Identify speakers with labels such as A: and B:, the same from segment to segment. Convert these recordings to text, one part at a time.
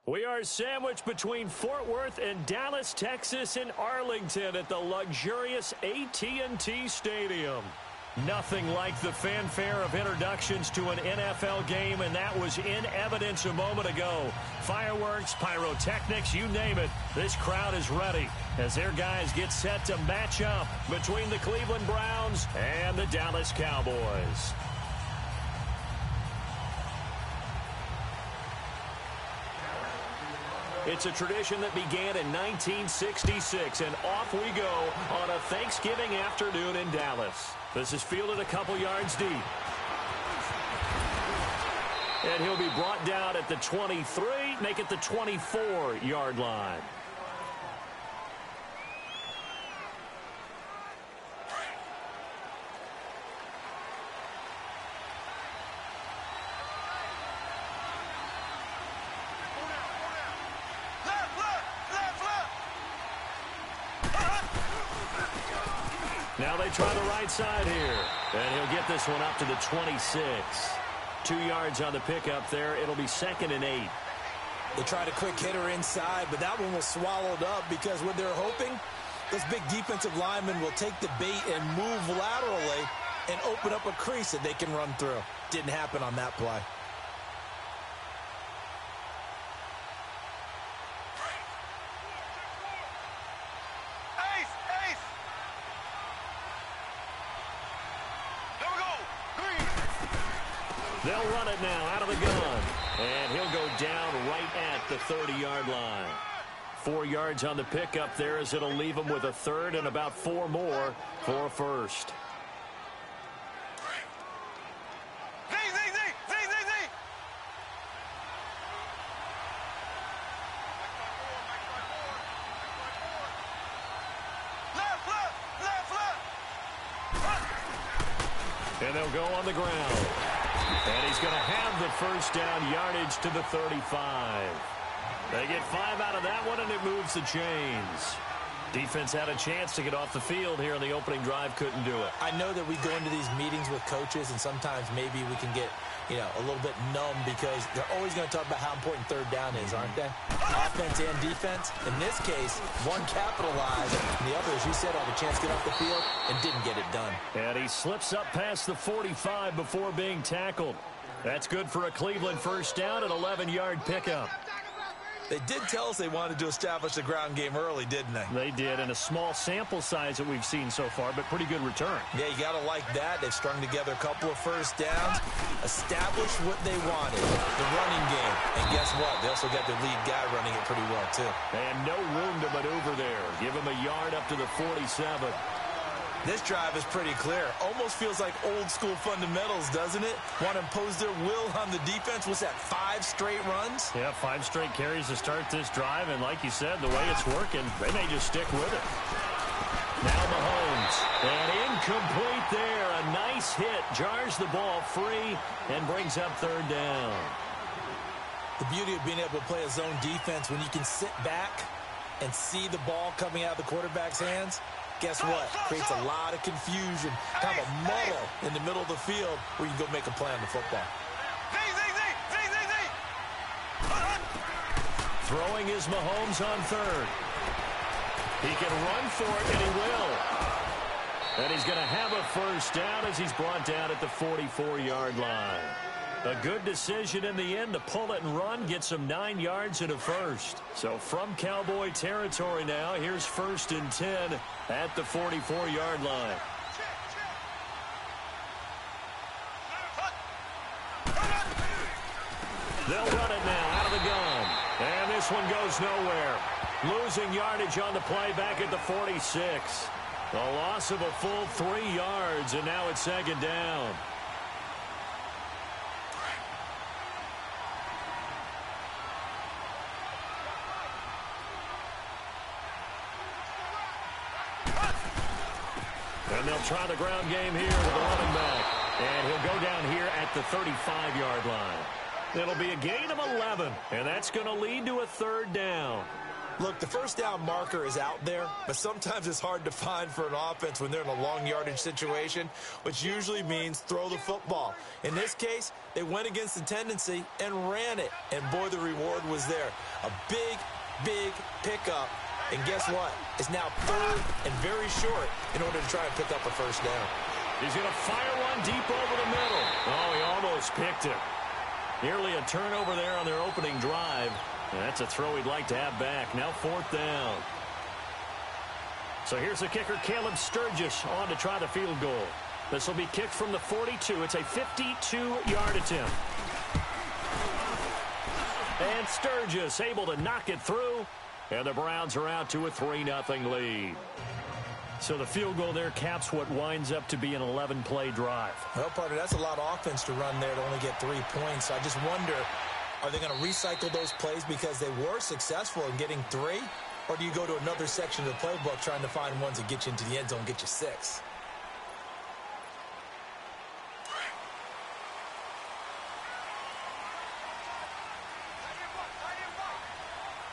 A: We are sandwiched between Fort Worth and Dallas, Texas, and Arlington at the luxurious AT&T Stadium. Nothing like the fanfare of introductions to an NFL game, and that was in evidence a moment ago. Fireworks, pyrotechnics, you name it. This crowd is ready as their guys get set to match up between the Cleveland Browns and the Dallas Cowboys. It's a tradition that began in 1966, and off we go on a Thanksgiving afternoon in Dallas. This is fielded a couple yards deep. And he'll be brought down at the 23, make it the 24-yard line. Now they try the right side here. And he'll get this one up to the 26. 2 yards on the pickup there. It'll be 2nd and 8.
B: They tried a quick hitter inside, but that one was swallowed up because what they're hoping, those big defensive linemen will take the bait and move laterally and open up a crease that they can run through. Didn't happen on that play.
A: They'll run it now out of the gun. And he'll go down right at the 30-yard line. 4 yards on the pickup there as it'll leave him with a third and about 4 more for a first. And they'll go on the ground. And he's going to have the first down yardage to the 35. They get 5 out of that one, and it moves the chains. Defense had a chance to get off the field here in the opening drive, couldn't do it.
B: I know that we go into these meetings with coaches, and sometimes maybe we can get, a little bit numb because they're always going to talk about how important third down is, aren't they? Offense and defense. In this case, one capitalized, and the other, as you said, had a chance to get off the field and didn't get it done.
A: And he slips up past the 45 before being tackled. That's good for a Cleveland first down, an 11-yard pickup.
B: They did tell us they wanted to establish the ground game early, didn't they?
A: They did, and a small sample size that we've seen so far, but pretty good return.
B: Yeah, you got to like that. They've strung together a couple of first downs, established what they wanted, the running game. And guess what? They also got their lead guy running it pretty well, too.
A: And no room to maneuver there. Give him a yard up to the 47.
B: This drive is pretty clear. Almost feels like old-school fundamentals, doesn't it? Want to impose their will on the defense. What's that, 5 straight runs?
A: Yeah, 5 straight carries to start this drive. And like you said, the way it's working, they may just stick with it. Now Mahomes. And incomplete there. A nice hit. Jars the ball free and brings up third down.
B: The beauty of being able to play a zone defense when you can sit back and see the ball coming out of the quarterback's hands. Guess what? Creates a lot of confusion, kind of a muddle in the middle of the field where you can go make a play on the football.
A: Throwing is Mahomes on third. He can run for it, and he will. And he's going to have a first down as he's brought down at the 44-yard line. A good decision in the end to pull it and run, get some 9 yards and a first. So from Cowboy territory now, here's 1st and 10 at the 44-yard line. They'll run it now out of the gun. And this one goes nowhere. Losing yardage on the play back at the 46. A loss of a full 3 yards, and now it's 2nd down. And they'll try the ground game here with a running back. And he'll go down here at the 35-yard line. It'll be a gain of 11, and that's going to lead to a third down.
B: Look, the first down marker is out there, but sometimes it's hard to find for an offense when they're in a long yardage situation, which usually means throw the football. In this case, they went against the tendency and ran it, and boy, the reward was there. A big, big pickup, and guess what? It's now third and very short in order to try and pick up a first down.
A: He's going to fire one deep over the middle. Oh, he almost picked it. Nearly a turnover there on their opening drive. That's a throw he'd like to have back. Now fourth down. So here's the kicker, Caleb Sturgis, on to try the field goal. This will be kicked from the 42. It's a 52-yard attempt. And Sturgis able to knock it through. And the Browns are out to a 3-0 lead. So the field goal there caps what winds up to be an 11-play drive.
B: Well, partner, that's a lot of offense to run there to only get 3 points. I just wonder, are they going to recycle those plays because they were successful in getting 3? Or do you go to another section of the playbook trying to find ones that get you into the end zone and get you 6?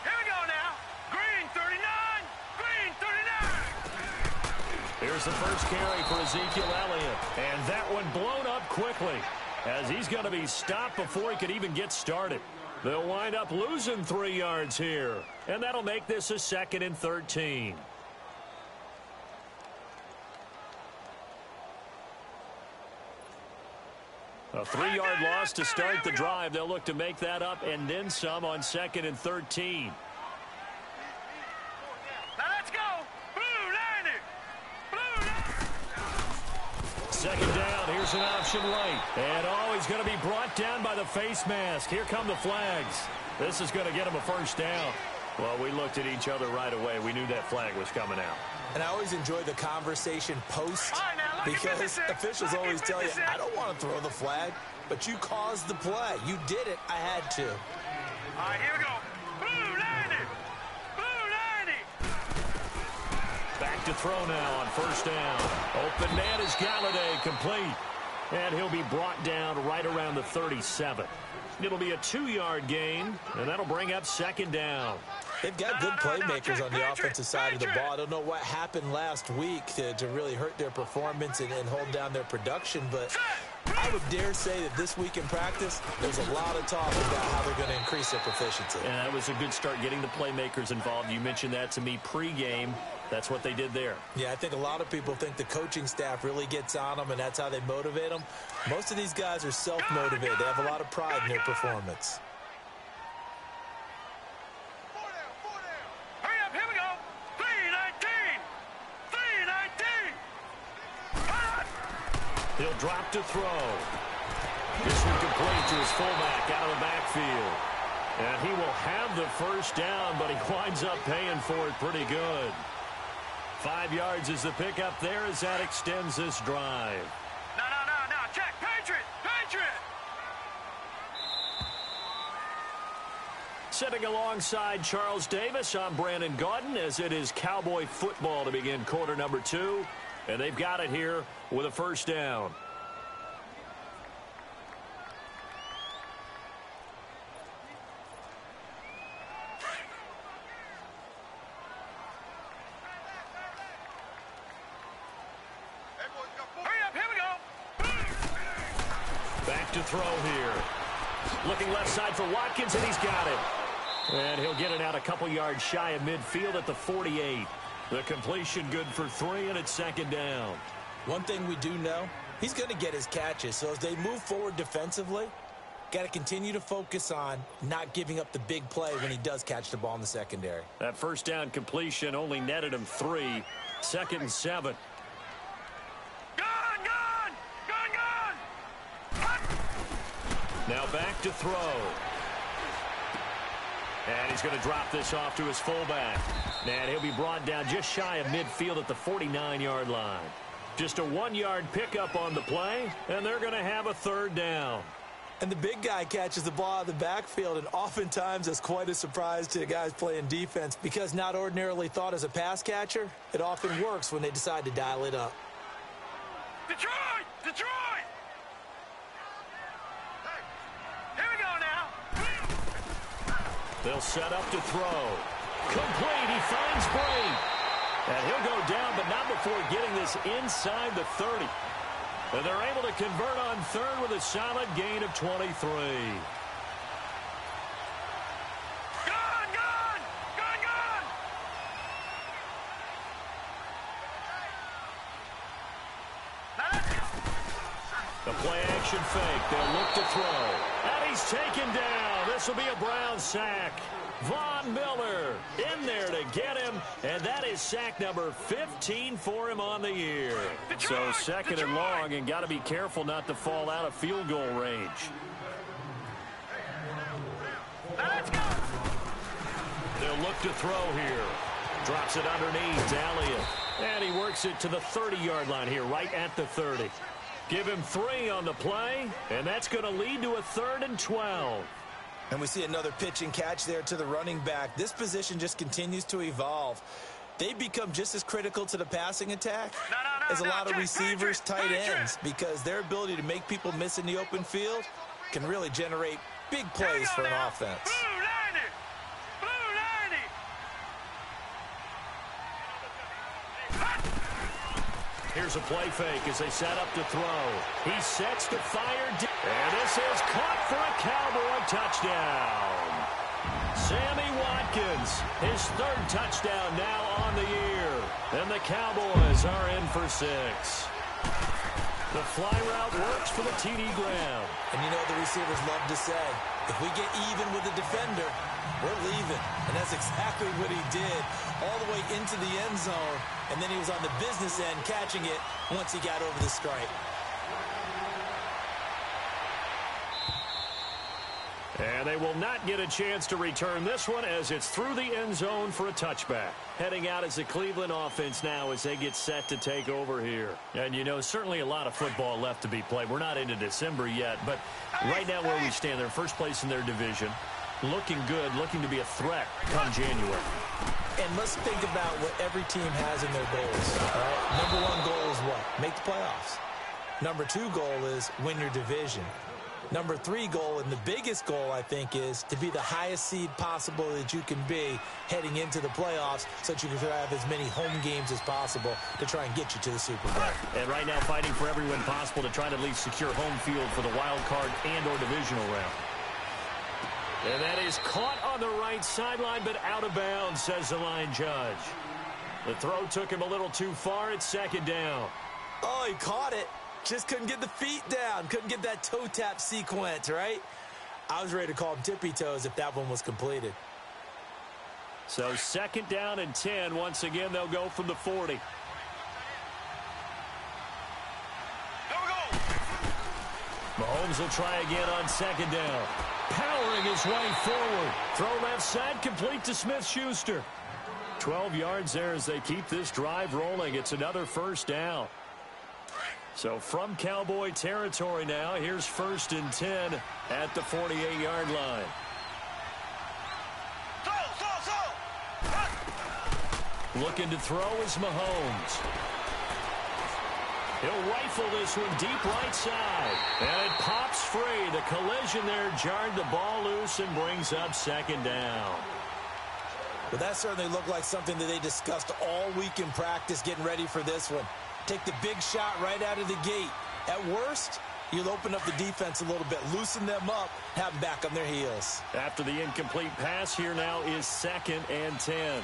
C: Here we go now. Green 39. Green 39.
A: Here's the first carry for Ezekiel Elliott. And that one blown up quickly as he's going to be stopped before he could even get started. They'll wind up losing 3 yards here. And that'll make this a 2nd and 13. A 3-yard loss to start the drive. They'll look to make that up and then some on 2nd and 13.
C: Now let's go. Blue 90. Blue 90.
A: Second down. Here's an option right. And oh, he's going to be brought down by the face mask. Here come the flags. This is going to get him a first down. Well, we looked at each other right away. We knew that flag was coming out.
B: And I always enjoy the conversation post because officials always tell you, I don't want to throw the flag, but you caused the play. You did it. I had to.
C: All right, here we go. Blue 90. Blue 90.
A: Back to throw now on first down. Open man is Galladay, complete. And he'll be brought down right around the 37. It'll be a 2-yard gain, and that'll bring up second down.
B: They've got good playmakers on the offensive side of the ball. I don't know what happened last week to really hurt their performance and hold down their production, but I would dare say that this week in practice, there's a lot of talk about how they're going to increase their proficiency.
A: And that was a good start getting the playmakers involved. You mentioned that to me pregame. That's what they did there.
B: Yeah, I think a lot of people think the coaching staff really gets on them, and that's how they motivate them. Most of these guys are self-motivated. They have a lot of pride in their performance.
C: Hurry up, here we go. 319. 319.
A: He'll drop to throw. This one complete to his fullback out of the backfield. And he will have the first down, but he winds up paying for it pretty good. 5 yards is the pickup there as that extends this drive.
C: No. Check. Patriot.
A: Sitting alongside Charles Davis, I'm Brandon Gaudin as it is Cowboy football to begin quarter number 2. And they've got it here with a first down. Back to throw here. Looking left side for Watkins, and he's got it. And he'll get it out a couple yards shy of midfield at the 48. The completion good for 3, and it's second down.
B: One thing we do know, he's going to get his catches. So as they move forward defensively, got to continue to focus on not giving up the big play when he does catch the ball in the secondary.
A: That first down completion only netted him 3. 2nd and 7. Now back to throw. And he's going to drop this off to his fullback. And he'll be brought down just shy of midfield at the 49-yard line. Just a 1-yard pickup on the play, and they're going to have a third down.
B: And the big guy catches the ball out of the backfield, and oftentimes that's quite a surprise to the guys playing defense because not ordinarily thought as a pass catcher, it often works when they decide to dial it up.
C: Detroit! Here we go now.
A: They'll set up to throw. Complete. He finds Brady. And he'll go down, but not before getting this inside the 30. And they're able to convert on third with a solid gain of 23. The play-action fake. They'll look to throw. And he's taken down. This will be a Brown sack. Von Miller in there to get him. And that is sack number 15 for him on the year. So second and long, and got to be careful not to fall out of field goal range.
C: Let's go.
A: They'll look to throw here. Drops it underneath. Elliott. And he works it to the 30-yard line here, right at the 30. Give him 3 on the play, and that's going to lead to a 3rd and 12.
B: And we see another pitch and catch there to the running back. This position just continues to evolve. They become just as critical to the passing attack as a lot of receivers, tight ends, because their ability to make people miss in the open field can really generate big plays for an offense.
A: Here's a play fake as they set up to throw. He sets to fire. And this is caught for a Cowboy touchdown. Sammy Watkins, his 3rd touchdown now on the year. And the Cowboys are in for 6. The fly route works for the TD Graham.
B: And you know the receivers love to say, if we get even with the defender, we're leaving. And that's exactly what he did, all the way into the end zone. And then he was on the business end catching it once he got over the stripe.
A: And they will not get a chance to return this one as it's through the end zone for a touchback. Heading out as the Cleveland offense now as they get set to take over here. And, you know, certainly a lot of football left to be played. We're not into December yet, but right now where we stand, they're first place in their division. Looking good, looking to be a threat come January.
B: And let's think about what every team has in their goals. All right? Number 1 goal is what? Make the playoffs. Number 2 goal is win your division. Number 3 goal, and the biggest goal, I think, is to be the highest seed possible that you can be heading into the playoffs so that you can have as many home games as possible to try and get you to the Super Bowl.
A: And right now fighting for every win possible to try to at least secure home field for the wild card and or divisional round. And that is caught on the right sideline, but out of bounds, says the line judge. The throw took him a little too far. It's 2nd down.
B: Oh, he caught it. Just couldn't get the feet down. Couldn't get that toe tap sequence, right? I was ready to call him tippy toes if that one was completed.
A: So 2nd down and 10. Once again, they'll go from the 40. Mahomes will try again on 2nd down. Powering his way forward. Throw left side, complete to Smith-Schuster. 12 yards there as they keep this drive rolling. It's another 1st down. So from Cowboy territory now, here's 1st and 10 at the 48-yard line. Looking to throw is Mahomes. He'll rifle this one deep right side. And it pops free. The collision there jarred the ball loose and brings up 2nd down.
B: Well, that certainly looked like something that they discussed all week in practice getting ready for this one. Take the big shot right out of the gate. At worst, you'll open up the defense a little bit, loosen them up, have them back on their heels.
A: After the incomplete pass, here now is 2nd and 10.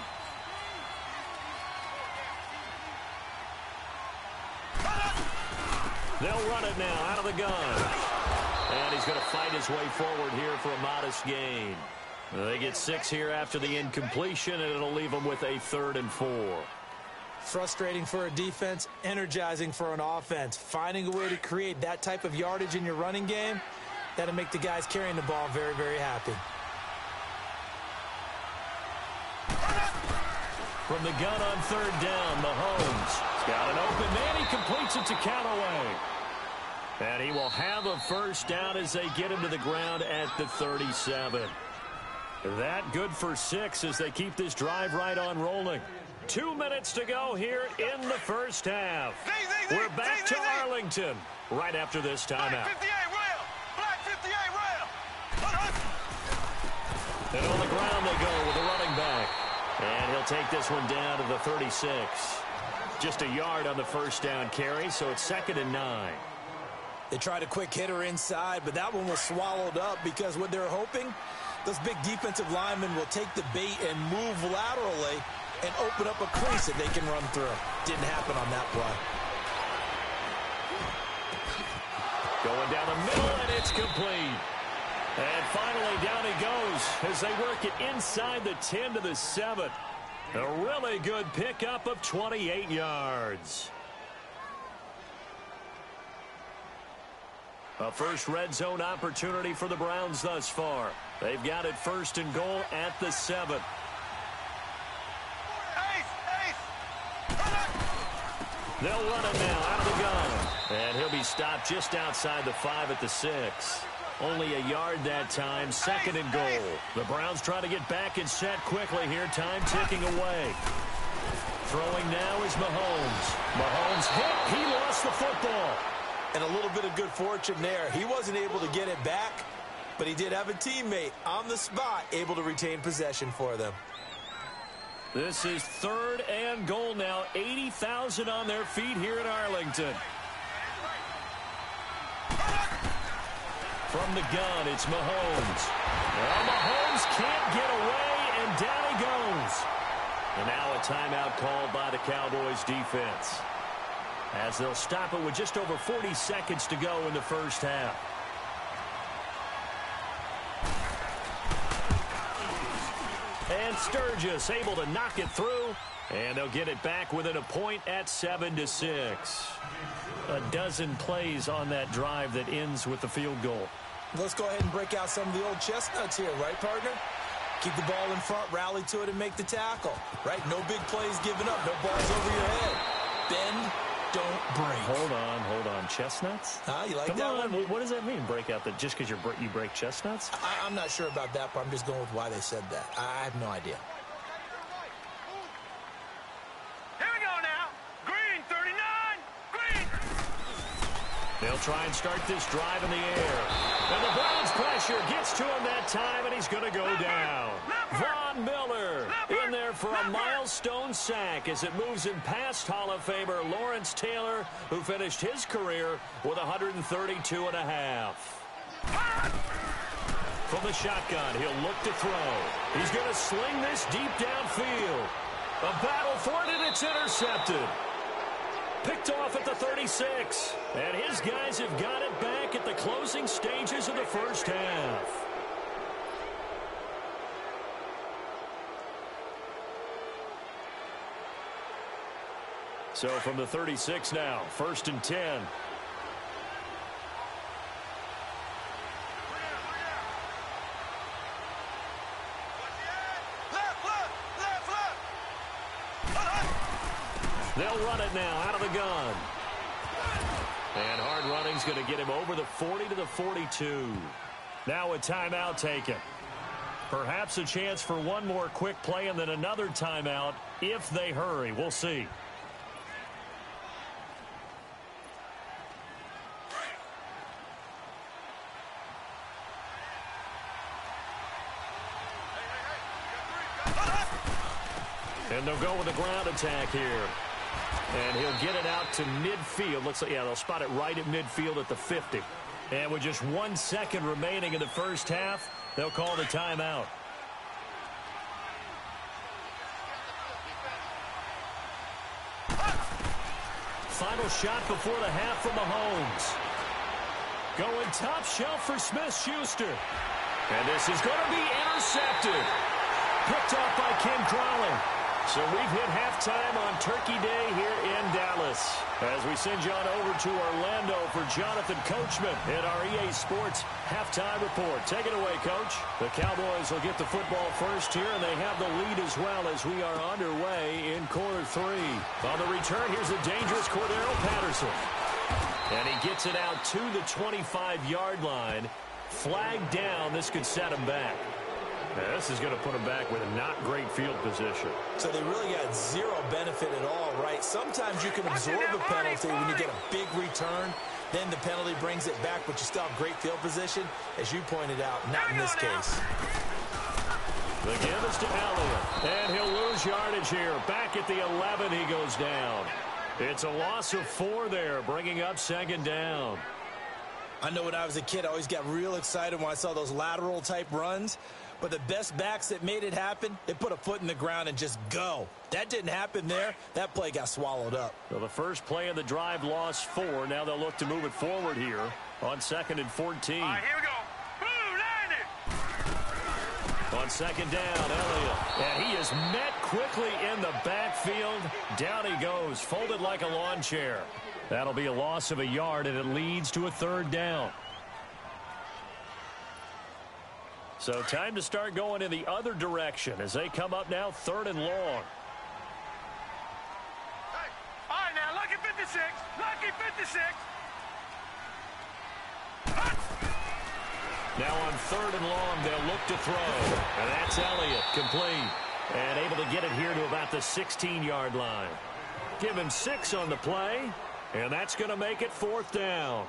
A: They'll run it now out of the gun. And he's going to fight his way forward here for a modest gain. They get 6 here after the incompletion, and it'll leave them with a 3rd and 4.
B: Frustrating for a defense, energizing for an offense. Finding a way to create that type of yardage in your running game, that'll make the guys carrying the ball very, very happy.
A: From the gun on 3rd down, Mahomes. He's got an open man. He completes it to Callaway. And he will have a 1st down as they get him to the ground at the 37. That good for 6 as they keep this drive right on rolling. 2 minutes to go here in the 1st half. We're back to Arlington right after this timeout. And on the ground they go with the running back. And he'll take this one down to the 36. Just a yard on the first down carry, so it's 2nd and 9.
B: They tried a quick hitter inside, but that one was swallowed up because what they're hoping, those big defensive linemen will take the bait and move laterally and open up a crease that they can run through. Didn't happen on that play.
A: Going down the middle, and it's complete. And finally, down he goes as they work it inside the 10 to the 7. A really good pickup of 28 yards. A first red zone opportunity for the Browns thus far. They've got it 1st and goal at the 7. They'll run it now out of the gun. And he'll be stopped just outside the 5 at the 6. Only a yard that time, 2nd and goal. The Browns try to get back and set quickly here, time ticking away. Throwing now is Mahomes. Mahomes hit, he lost the football.
B: And a little bit of good fortune there. He wasn't able to get it back, but he did have a teammate on the spot able to retain possession for them.
A: This is 3rd and goal now. 80,000 on their feet here in Arlington. From the gun, it's Mahomes. Well, Mahomes can't get away, and down he goes. And now a timeout called by the Cowboys defense, as they'll stop it with just over 40 seconds to go in the first half. And Sturgis able to knock it through, and they'll get it back within a point at 7-6. A dozen plays on that drive that ends with the field goal.
B: Let's go ahead and break out some of the old chestnuts here, right, partner? Keep the ball in front, rally to it, and make the tackle, right? No big plays given up, no balls over your head. Bend, don't break.
A: Hold on. Chestnuts?
B: You like
A: Come
B: that
A: on.
B: one?
A: What does that mean, break out? That just because you break chestnuts?
B: I'm not sure about that, but I'm just going with why they said that. I have no idea.
C: Here we go now. Green, 39. Green.
A: They'll try and start this drive in the air. And the Browns pressure gets to him that time, and he's going to go down. Von Miller in there for a milestone sack as it moves him past Hall of Famer Lawrence Taylor, who finished his career with 132 and a half. From the shotgun, he'll look to throw. He's going to sling this deep downfield. A battle for it, and it's intercepted. Picked off at the 36. And his guys have got it back at the closing stages of the first half. So from the 36 now, 1st and 10. They'll run it now out of the gun. And hard running's going to get him over the 40 to the 42. Now a timeout taken. Perhaps a chance for one more quick play and then another timeout if they hurry. We'll see. And they'll go with a ground attack here. And he'll get it out to midfield. Looks like, yeah, they'll spot it right at midfield at the 50. And with just 1 second remaining in the first half, they'll call the timeout. Final shot before the half from Mahomes. Going top shelf for Smith-Schuster. And this is going to be intercepted. Picked off by Ken Crowley. So we've hit halftime on Turkey Day here in Dallas. As we send you on over to Orlando for Jonathan Coachman in our EA Sports halftime report. Take it away, Coach. The Cowboys will get the football first here, and they have the lead as well as we are underway in quarter 3. On the return, here's a dangerous Cordero Patterson. And he gets it out to the 25-yard line. Flag down. This could set him back. Now, this is going to put them back with a not great field position.
B: So they really got zero benefit at all, right? Sometimes you can absorb a penalty when you get a big return. Then the penalty brings it back, but you still have great field position. As you pointed out, not in this case.
A: The give is to Elliott, and he'll lose yardage here. Back at the 11, he goes down. It's a loss of 4 there, bringing up second down.
B: I know when I was a kid, I always got real excited when I saw those lateral-type runs. But the best backs that made it happen, they put a foot in the ground and just go. That didn't happen there. That play got swallowed up.
A: So the first play of the drive lost 4. Now they'll look to move it forward here on 2nd and 14.
C: All right, here we go. Blue, landed.
A: On second down, Elliott. And he is met quickly in the backfield. Down he goes, folded like a lawn chair. That'll be a loss of a yard, and it leads to a 3rd down. So time to start going in the other direction as they come up now 3rd and long.
C: Hey, all right, now, lucky 56. Lucky 56.
A: Now on 3rd and long, they'll look to throw. And that's Elliott, complete. And able to get it here to about the 16-yard line. Give him 6 on the play, and that's going to make it 4th down.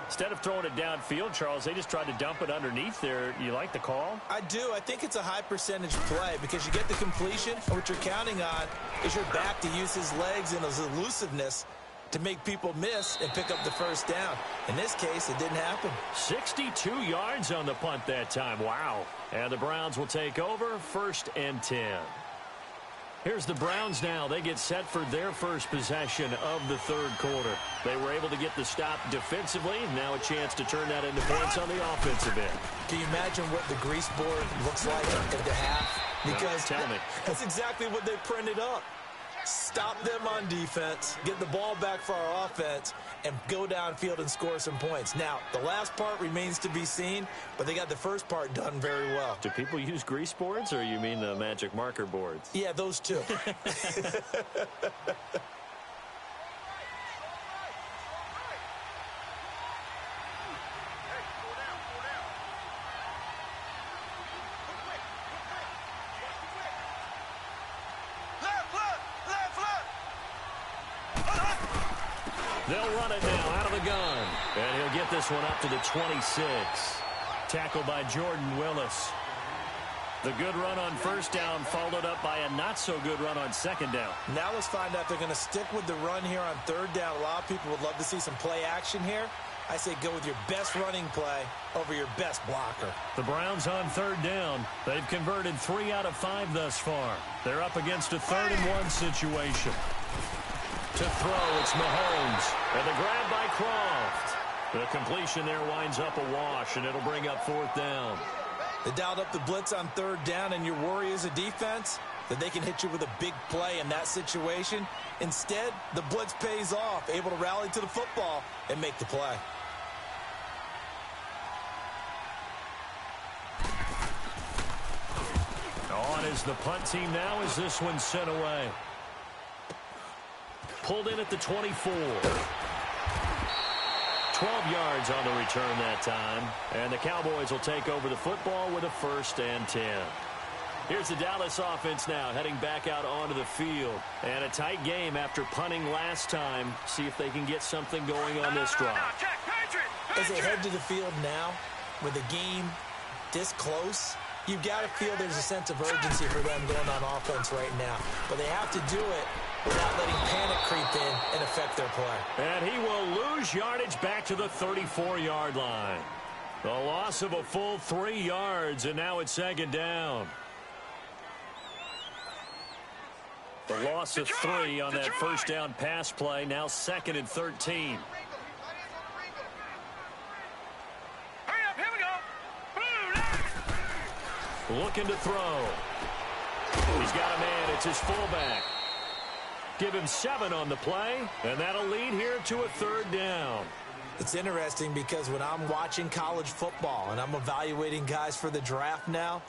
A: Instead of throwing it downfield, Charles, they just tried to dump it underneath there. You like the call?
B: I do. I think it's a high-percentage play because you get the completion, and what you're counting on is your back to use his legs and his elusiveness to make people miss and pick up the 1st down. In this case, it didn't happen.
A: 62 yards on the punt that time. Wow. And the Browns will take over 1st and 10. Here's the Browns now. They get set for their first possession of the 3rd quarter. They were able to get the stop defensively. Now a chance to turn that into points on the offensive end.
B: Can you imagine what the grease board looks like at the half? Because
A: tell me.
B: That's exactly what they printed up. Stop them on defense, get the ball back for our offense, and go downfield and score some points. Now, the last part remains to be seen, but they got the first part done very well.
A: Do people use grease boards, or you mean the magic marker boards?
B: Yeah, those two.
A: They'll run it now out of the gun. And he'll get this one up to the 26. Tackled by Jordan Willis. The good run on 1st down followed up by a not-so-good run on 2nd down.
B: Now let's find out if they're going to stick with the run here on 3rd down. A lot of people would love to see some play action here. I say go with your best running play over your best blocker.
A: The Browns on 3rd down. They've converted 3 out of 5 thus far. They're up against a 3rd and 1 situation. To throw, it's Mahomes. And the grab by Croft. The completion there winds up a wash, and it'll bring up 4th down.
B: They dialed up the blitz on 3rd down, and your worry as a defense that they can hit you with a big play in that situation. Instead, the blitz pays off, able to rally to the football and make the play.
A: On is the punt team now as this one's sent away. Pulled in at the 24. 12 yards on the return that time. And the Cowboys will take over the football with a 1st and 10. Here's the Dallas offense now heading back out onto the field. And a tight game after punting last time. See if they can get something going on this drive.
B: As they head to the field now, with the game this close, you've got to feel there's a sense of urgency for them going on offense right now. But they have to do it without letting panic creep in and affect their play.
A: And he will lose yardage back to the 34-yard line. The loss of a full 3 yards, and now it's 2nd down. The loss of 3 on that 1st down pass play, now 2nd and 13.
C: Hurry up, here we go.
A: Looking to throw. He's got a man, it's his fullback. Give him 7 on the play, and that'll lead here to a 3rd down.
B: It's interesting because when I'm watching college football and I'm evaluating guys for the draft now,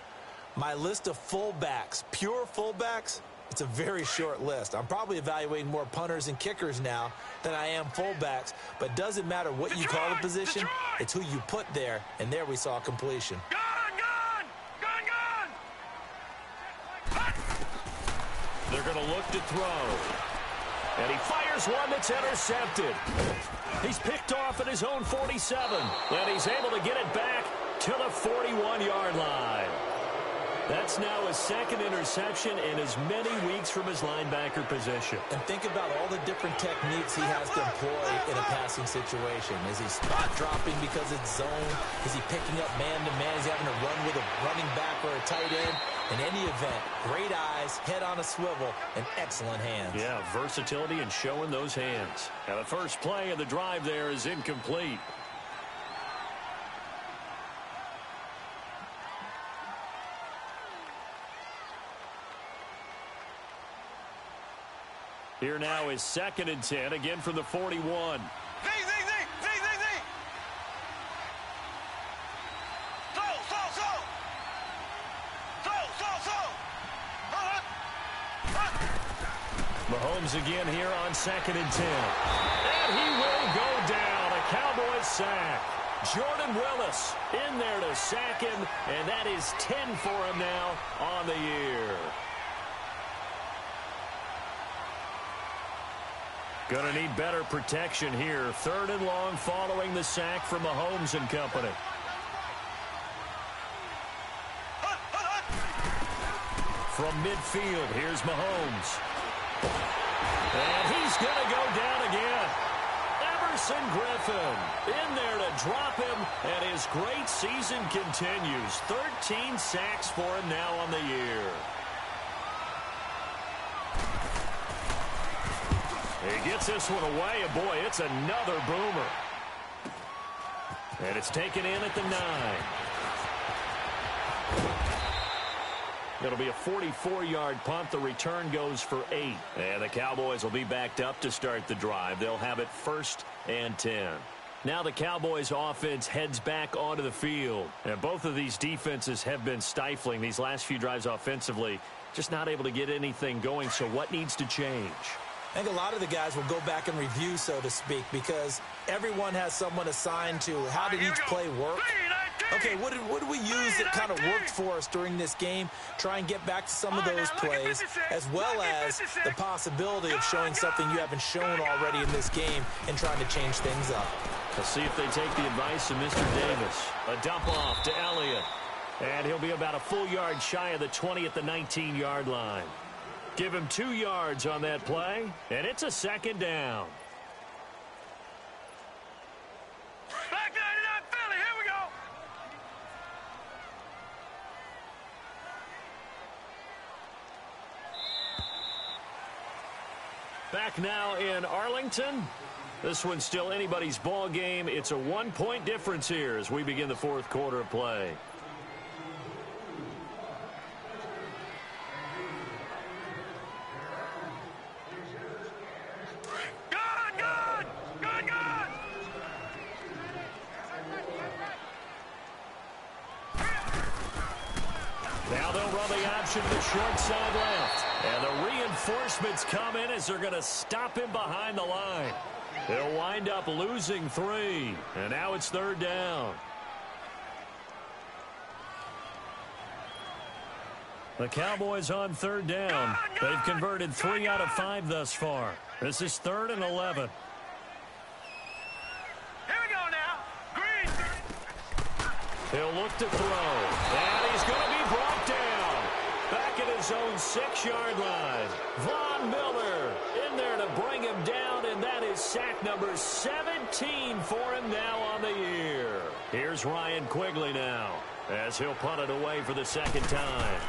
B: my list of fullbacks, pure fullbacks, it's a very short list. I'm probably evaluating more punters and kickers now than I am fullbacks, but it doesn't matter what you call the position, it's who you put there, and there we saw completion.
C: Gun!
A: They're going to look to throw. And he fires one that's intercepted. He's picked off at his own 47. And he's able to get it back to the 41-yard line. That's now his second interception in as many weeks from his linebacker position.
B: And think about all the different techniques he has to employ in a passing situation. Is he spot dropping because it's zone? Is he picking up man-to-man? Is he having to run with a running back or a tight end? In any event, great eyes, head on a swivel, and excellent hands.
A: Yeah, versatility and showing those hands. And the first play of the drive there is incomplete. Here now is 2nd and 10, again from the 41.
C: Z.
A: Mahomes again here on 2nd and 10. And he will go down. A Cowboys sack. Jordan Willis in there to sack him, and that is 10 for him now on the year. Going to need better protection here. 3rd and long following the sack from Mahomes and company. From midfield, here's Mahomes. And he's going to go down again. Everson Griffin in there to drop him, and his great season continues. 13 sacks for him now on the year. He gets this one away, and boy, it's another boomer. And it's taken in at the 9. It'll be a 44-yard punt. The return goes for 8. And the Cowboys will be backed up to start the drive. They'll have it 1st and 10. Now the Cowboys offense heads back onto the field. And both of these defenses have been stifling these last few drives offensively. Just not able to get anything going. So what needs to change?
B: I think a lot of the guys will go back and review, so to speak, because everyone has someone assigned to how did each play work. Okay, what did we use that kind of worked for us during this game? Try and get back to some of those plays, as well as the possibility of showing something you haven't shown already in this game and trying to change things up.
A: Let's see if they take the advice of Mr. Davis. A dump off to Elliott. And he'll be about a full yard shy of the 20 at the 19-yard line. Give him 2 yards on that play, and it's a 2nd down.
C: Back 99 Philly, here we go.
A: Back now in Arlington. This one's still anybody's ball game. It's a 1-point difference here as we begin the 4th quarter of play. Now they'll run the option to the short side left. And the reinforcements come in as they're going to stop him behind the line. They'll wind up losing 3. And now it's 3rd down. The Cowboys on 3rd down. They've converted 3 out of 5 thus far. This is 3rd and 11.
C: Here we go now. Green.
A: He'll look to throw. And he's going to be brought down. Back at his own 6-yard line. Von Miller in there to bring him down, and that is sack number 17 for him now on the year. Here's Ryan Quigley now as he'll punt it away for the 2nd time.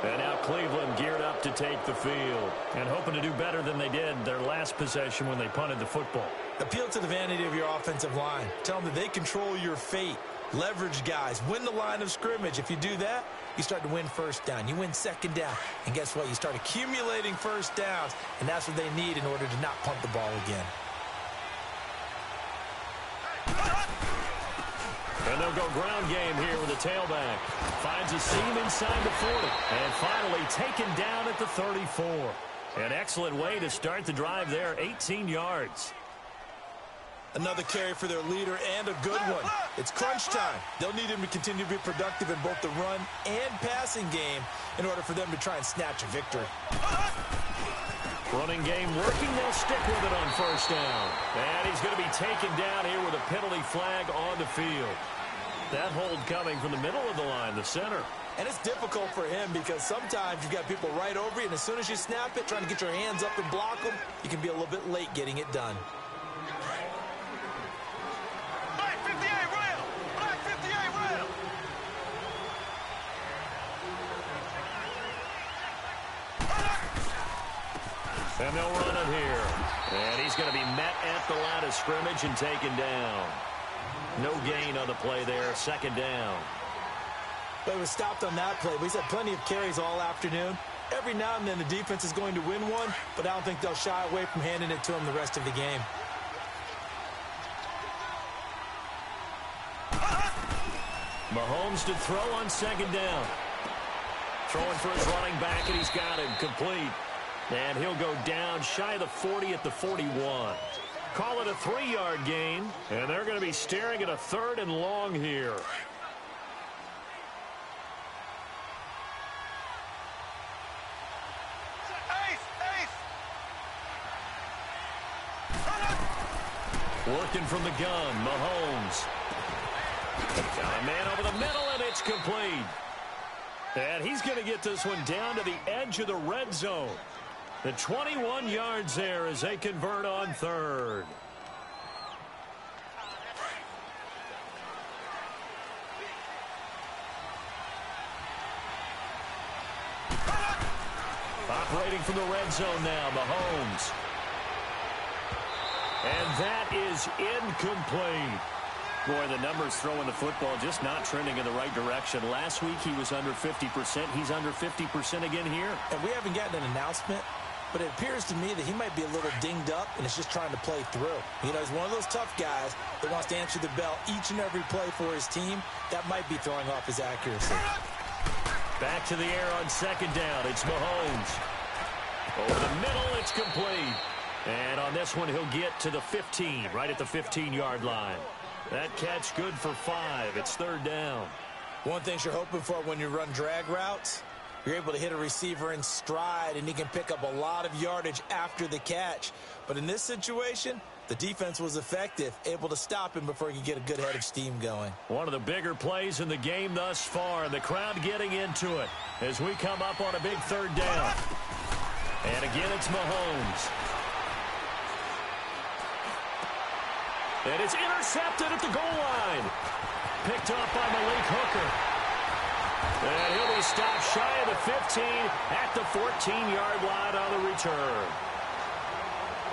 A: And now Cleveland geared up to take the field and hoping to do better than they did their last possession when they punted the football.
B: Appeal to the vanity of your offensive line. Tell them that they control your fate. Leverage guys. Win the line of scrimmage. If you do that, you start to win 1st down. You win 2nd down. And guess what? You start accumulating 1st downs, and that's what they need in order to not punt the ball again.
A: And they'll go ground game here with the tailback. Finds a seam inside the 40. And finally taken down at the 34. An excellent way to start the drive there. 18 yards.
B: Another carry for their leader and a good one. It's crunch time. They'll need him to continue to be productive in both the run and passing game in order for them to try and snatch a victory.
A: Running game working. They'll stick with it on first down. And he's going to be taken down here with a penalty flag on the field. That hold coming from the middle of the line, the center.
B: And it's difficult for him because sometimes you've got people right over you, and as soon as you snap it, trying to get your hands up and block them, you can be a little bit late getting it done.
C: Black 58 rail! Black 58 rail!
A: And they'll run it here. And he's going to be met at the line of scrimmage and taken down. No gain on the play there. Second down.
B: But it was stopped on that play. But he's had plenty of carries all afternoon. Every now and then the defense is going to win one, but I don't think they'll shy away from handing it to him the rest of the game.
A: Mahomes to throw on second down. Throwing for his running back, and he's got him complete. And he'll go down shy of the 40 at the 41. Call it a 3-yard gain, and they're going to be staring at a 3rd and long here. Working from the gun, Mahomes. Got a man over the middle, and it's complete. And he's going to get this one down to the edge of the red zone. The 21 yards there as they convert on 3rd. Operating from the red zone now, Mahomes. And that is incomplete. Boy, the numbers throwing the football just not trending in the right direction. Last week he was under 50%. He's under 50% again here.
B: And we haven't gotten an announcement, but it appears to me that he might be a little dinged up and is just trying to play through. You know, he's one of those tough guys that wants to answer the bell each and every play for his team. That might be throwing off his accuracy.
A: Back to the air on second down. It's Mahomes. Over the middle, it's complete. And on this one, he'll get to the 15, right at the 15-yard line. That catch good for 5. It's 3rd down.
B: One thing you're hoping for when you run drag routes, you're able to hit a receiver in stride, and he can pick up a lot of yardage after the catch. But in this situation, the defense was effective, able to stop him before he could get a good head of steam going.
A: One of the bigger plays in the game thus far, and the crowd getting into it as we come up on a big 3rd down. And again, it's Mahomes. And it's intercepted at the goal line. Picked up by Malik Hooker. And he'll be stopped shy of the 15 at the 14-yard line on the return.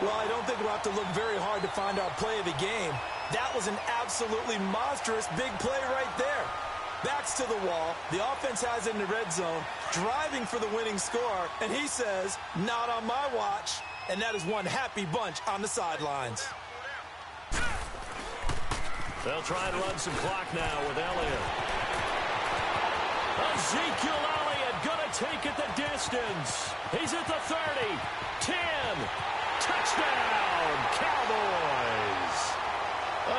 B: Well, I don't think we'll have to look very hard to find our play of the game. That was an absolutely monstrous big play right there. Backs to the wall. The offense has it in the red zone, driving for the winning score. And he says, not on my watch. And that is one happy bunch on the sidelines.
A: They'll try and run some clock now with Elliott. Ezekiel Elliott gonna take it the distance. He's at the 30, 10, touchdown, Cowboys.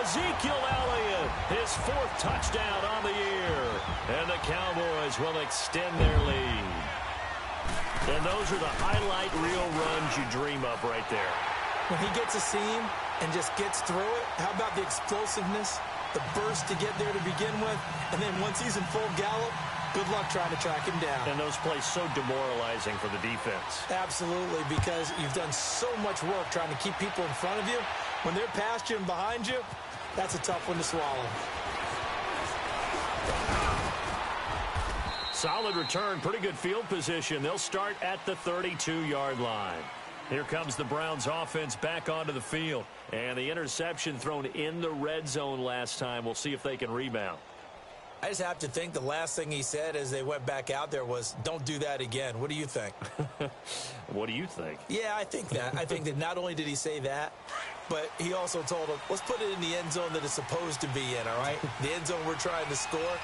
A: Ezekiel Elliott, his 4th touchdown on the year. And the Cowboys will extend their lead. And those are the highlight reel runs you dream of right there.
B: When he gets a seam and just gets through it, how about the explosiveness, the burst to get there to begin with, and then once he's in full gallop, good luck trying to track him down.
A: And those plays so demoralizing for the defense.
B: Absolutely, because you've done so much work trying to keep people in front of you. When they're past you and behind you, that's a tough one to swallow.
A: Solid return, pretty good field position. They'll start at the 32-yard line. Here comes the Browns offense back onto the field. And the interception thrown in the red zone last time. We'll see if they can rebound.
B: I just have to think the last thing he said as they went back out there was, don't do that again. What do you think?
A: What do you think?
B: Yeah, I think that. I think that not only did he say that, but he also told him, let's put it in the end zone that it's supposed to be in, all right? The end zone we're trying to score.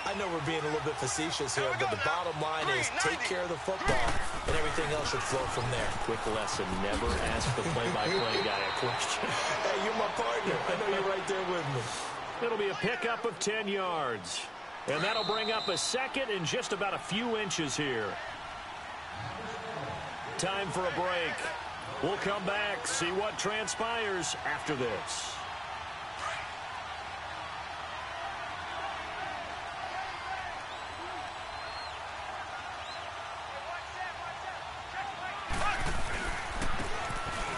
B: I know we're being a little bit facetious here, but the bottom line is take care of the football, and everything else should flow from there.
A: Quick lesson, never ask the play-by-play guy a question.
B: Hey, you're my partner. I know you're right there with me.
A: It'll be a pickup of 10 yards. And that'll bring up a 2nd and just about a few inches here. Time for a break. We'll come back, see what transpires after this.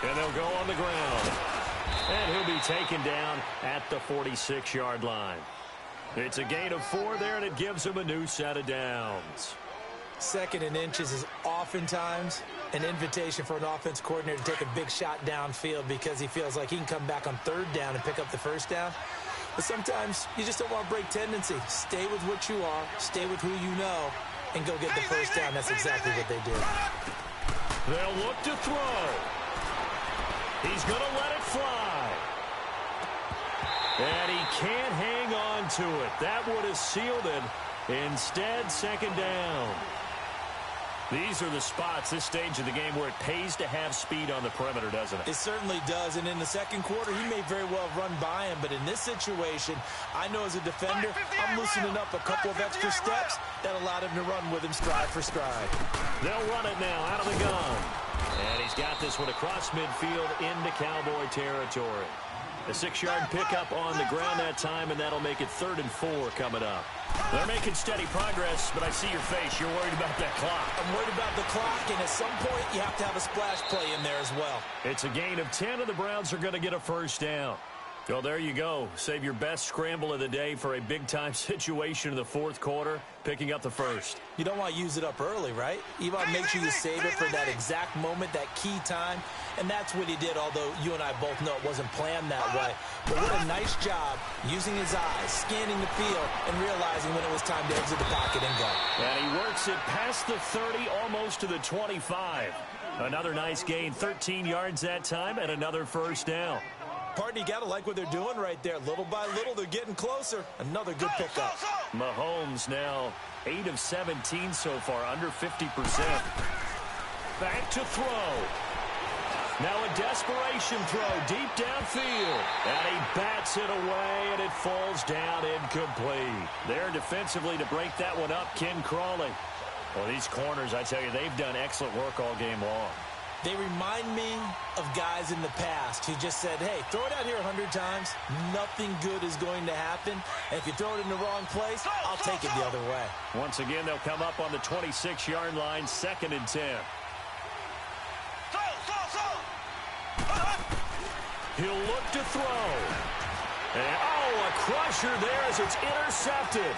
A: And they'll go on the ground. And he'll be taken down at the 46-yard line. It's a gain of 4 there, and it gives him a new set of downs.
B: 2nd and inches is oftentimes an invitation for an offense coordinator to take a big shot downfield because he feels like he can come back on 3rd down and pick up the 1st down. But sometimes you just don't want to break tendency. Stay with what you are, stay with who you know, and go get the 1st down. That's exactly what they did.
A: They'll look to throw. He's going to let it fly. And he can't hang on to it. That would have sealed it. Instead, 2nd down. These are the spots, this stage of the game, where it pays to have speed on the perimeter, doesn't it?
B: It certainly does, and in the 2nd quarter, he may very well have run by him, but in this situation, I know as a defender, I'm loosening up a couple of extra steps that allowed him to run with him stride for stride.
A: They'll run it now out of the gun. And he's got this one across midfield into Cowboy territory. A 6-yard pickup on the ground that time, and that'll make it 3rd and 4 coming up. They're making steady progress, but I see your face. You're worried about that clock.
B: I'm worried about the clock, and at some point, you have to have a splash play in there as well.
A: It's a gain of 10, and the Browns are going to get a 1st down. Well, there you go. Save your best scramble of the day for a big-time situation in the 4th quarter, picking up the 1st.
B: You don't want to use it up early, right? You want to make sure you save it for that exact moment, that key time, and that's what he did, although you and I both know it wasn't planned that way. But what a nice job using his eyes, scanning the field, and realizing when it was time to exit the pocket and go.
A: And he works it past the 30, almost to the 25. Another nice gain, 13 yards that time, and another 1st down.
B: Partner, you got to like what they're doing right there. Little by little, they're getting closer. Another good pickup.
A: Mahomes now 8 of 17 so far, under 50%. Back to throw. Now a desperation throw deep downfield. And he bats it away, and it falls down incomplete. There defensively to break that one up, Ken Crawley. Well, these corners, I tell you, they've done excellent work all game long.
B: They remind me of guys in the past who just said, hey, throw it out here 100 times. Nothing good is going to happen. And if you throw it in the wrong place, I'll take it the other way.
A: Once again, they'll come up on the 26-yard line, 2nd and 10. He'll look to throw. And, a crusher there as it's intercepted.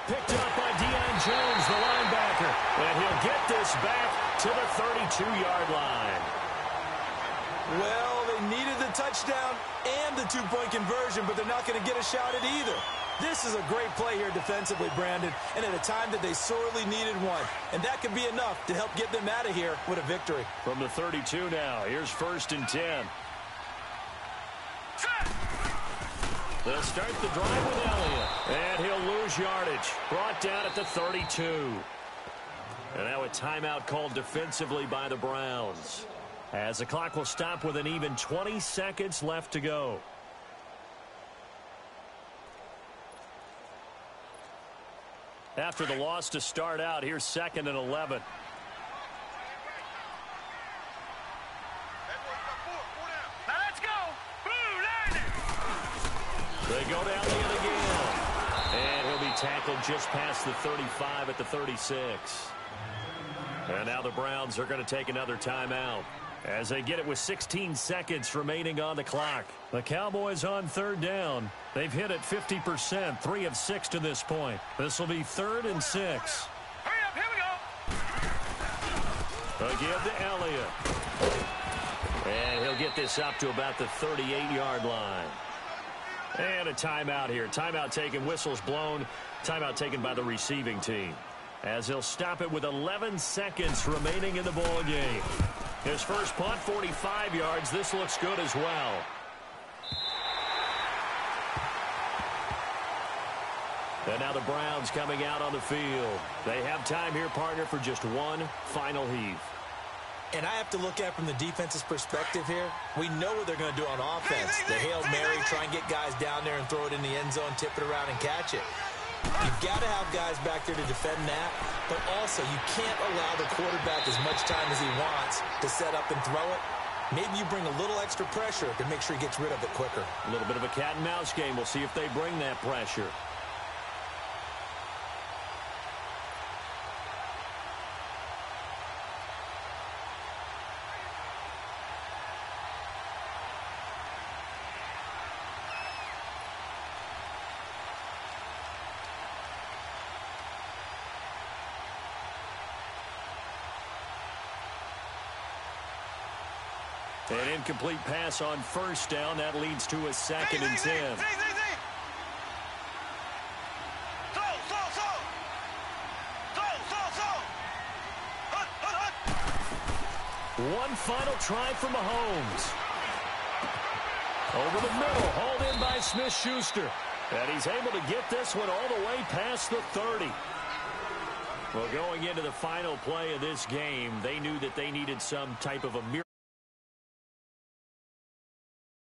A: Picked up by Deion Jones, the linebacker. And he'll get this back to the 32-yard line.
B: Well, they needed the touchdown and the 2-point conversion, but they're not going to get a shot at either. This is a great play here defensively, Brandon, and at a time that they sorely needed one. And that could be enough to help get them out of here with a victory.
A: From the 32 now, here's 1st and 10. They'll start the drive with Elliott. And he'll lose yardage. Brought down at the 32. And now a timeout called defensively by the Browns, as the clock will stop with an even 20 seconds left to go. After the loss to start out, here's 2nd and 11.
C: Now let's go. Blue Lightning.
A: They go to Elliott again. And he'll be tackled just past the 35 at the 36. And now the Browns are going to take another timeout as they get it with 16 seconds remaining on the clock. The Cowboys on 3rd down. They've hit it 50%, 3 of 6 to this point. This will be 3rd and 6.
C: Hurry up, here we go.
A: Again to Elliott. And he'll get this up to about the 38-yard line. And a timeout here. Timeout taken, whistles blown. Timeout taken by the receiving team, as he'll stop it with 11 seconds remaining in the ball game. His first punt, 45 yards. This looks good as well. And now the Browns coming out on the field. They have time here, partner, for just one final heave.
B: And I have to look at from the defense's perspective here. We know what they're going to do on offense. The Hail Mary, try and get guys down there and throw it in the end zone, tip it around and catch it. You've got to have guys back there to defend that, but also you can't allow the quarterback as much time as he wants to set up and throw it. Maybe you bring a little extra pressure to make sure he gets rid of it quicker.
A: A little bit of a cat and mouse game. We'll see if they bring that pressure. An incomplete pass on first down. That leads to a second and 10. One final try for Mahomes. Over the middle, hauled in by Smith-Schuster. And he's able to get this one all the way past the 30. Well, going into the final play of this game, they knew that they needed some type of a miracle.